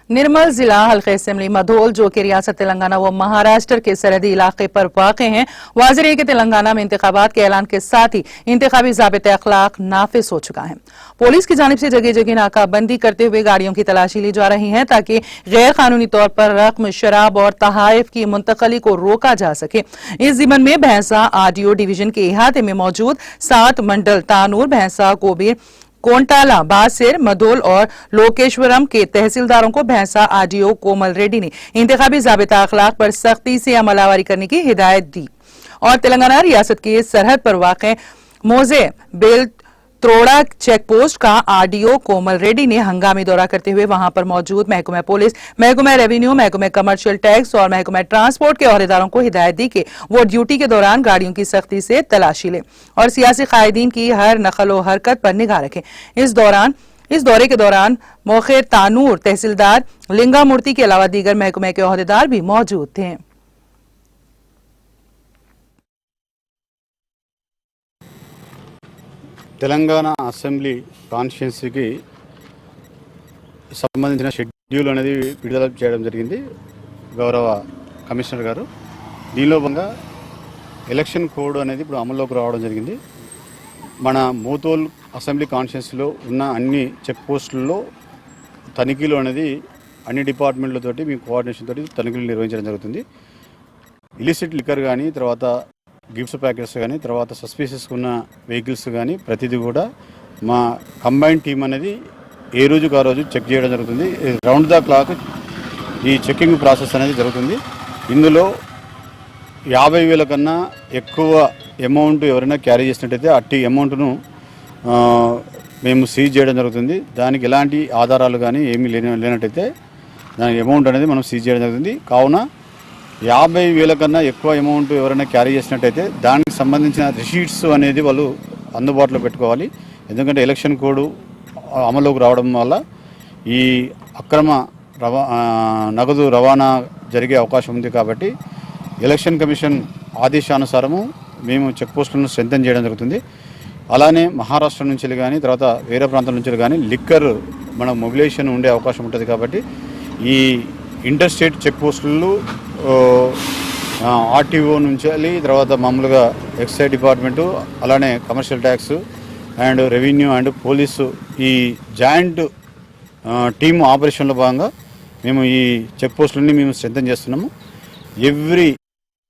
निर्मल जिला हल्के असेंबली मधोल जो कि रियासत तेलंगाना व महाराष्ट्र के सरहदी इलाके पर वाक़े हैं। वाज़ेह है कि तेलंगाना में इंतखाबात के ऐलान के साथ ही इंतखाबी ज़ाबिते अखलाक नाफिज हो चुका है। पुलिस की जानिब से जगह जगह नाकाबंदी करते हुए गाड़ियों की तलाशी ली जा रही है ताकि गैर कानूनी तौर पर रकम, शराब और तहाइफ की मुंतकली को रोका जा सके। इस ज़िमन में भैंसा आरडीओ डिवीजन के इहाते में मौजूद 7 मंडल तानूर, भैंसा, कोबीर, कोंटाला, बासिर, मधोल और लोकेश्वरम के तहसीलदारों को भैंसा आरडीओ कोमल रेड्डी ने इंतखाबी ज़ाबिता अखलाक पर सख्ती से अमलावरी करने की हिदायत दी और तेलंगाना रियासत की सरहद पर वाक़े मोजे बेल त्रोड़ा चेक पोस्ट का आरडीओ कोमल रेड्डी ने हंगामी दौरा करते हुए वहां पर मौजूद महकमा पुलिस, महकमा रेवेन्यू, महकमा कमर्शियल टैक्स और महकमा ट्रांसपोर्ट के अहदेदारों को हिदायत दी कि वो ड्यूटी के दौरान गाड़ियों की सख्ती से तलाशी लें और सियासी कायदीन की हर नकल व हरकत पर निगाह रखें। इस दौरे के दौरान मौके तानूर तहसीलदार लिंगा मूर्ति के अलावा दीगर महकमे के अहदेदार भी मौजूद थे। తెలంగాణ అసెంబ్లీ కాన్స్టిట్యున్సీకి సంబంధించిన షెడ్యూల్ అనేది విడుదల చేయడం జరిగింది గౌరవ కమిషనర్ గారు. దీనిలో భాగంగా ఎలక్షన్ కోడ్ అనేది ఇప్పుడు అమల్లోకి రావడం జరిగింది. మన మోతోల్ అసెంబ్లీ కాన్స్టిట్యున్సీలో ఉన్న అన్ని చెక్ పోస్టుల్లో తనిఖీలు అనేది అన్ని డిపార్ట్మెంట్లతోటి మీ కోఆర్డినేషన్ తోటి తనిఖీలు నిర్వహించడం జరుగుతుంది. ఇలిసిట్ లిక్కర్ కానీ, తర్వాత గిఫ్ట్స్ ప్యాకెట్స్ కానీ, తర్వాత సస్పీషియస్ ఉన్న వెహికల్స్ కానీ ప్రతిదీ కూడా మా కంబైన్ టీం అనేది ఏ రోజుకు ఆ రోజు చెక్ చేయడం జరుగుతుంది. రౌండ్ ద క్లాక్ ఈ చెక్కింగ్ ప్రాసెస్ అనేది జరుగుతుంది. ఇందులో 50,000 కన్నా ఎక్కువ అమౌంట్ ఎవరైనా క్యారీ చేసినట్టయితే అట్టి అమౌంట్ను మేము సీజ్ చేయడం జరుగుతుంది. దానికి ఎలాంటి ఆధారాలు కానీ ఏమీ లేనట్టయితే దాని అమౌంట్ అనేది మనం సీజ్ చేయడం జరుగుతుంది. కావున 50,000 కన్నా ఎక్కువ అమౌంట్ ఎవరైనా క్యారీ చేసినట్టయితే దానికి సంబంధించిన రిసీట్స్ అనేది వాళ్ళు అందుబాటులో పెట్టుకోవాలి. ఎందుకంటే ఎలక్షన్ కోడ్ అమలులోకి రావడం వల్ల ఈ అక్రమ నగదు రవాణా జరిగే అవకాశం ఉంది. కాబట్టి ఎలక్షన్ కమిషన్ ఆదేశానుసారము మేము చెక్ పోస్టులను స్ట్రెంథెన్ చేయడం జరుగుతుంది. అలానే మహారాష్ట్ర నుంచి కానీ, తర్వాత వేరే ప్రాంతాల నుంచి కానీ లిక్కర్ మన మొబిలైజేషన్ ఉండే అవకాశం ఉంటుంది. కాబట్టి ఈ ఇంటర్ స్టేట్ చెక్ పోస్టులు ఆర్టీఓ నుంచి తర్వాత మామూలుగా ఎక్సైజ్ డిపార్ట్మెంటు, అలానే commercial tax and revenue and police ఈ జాయింట్ టీమ్ ఆపరేషన్లో భాగంగా మేము ఈ చెక్ పోస్టులన్నీ మేము స్ట్రెంథెన్ చేస్తున్నాము. ఎవ్రీ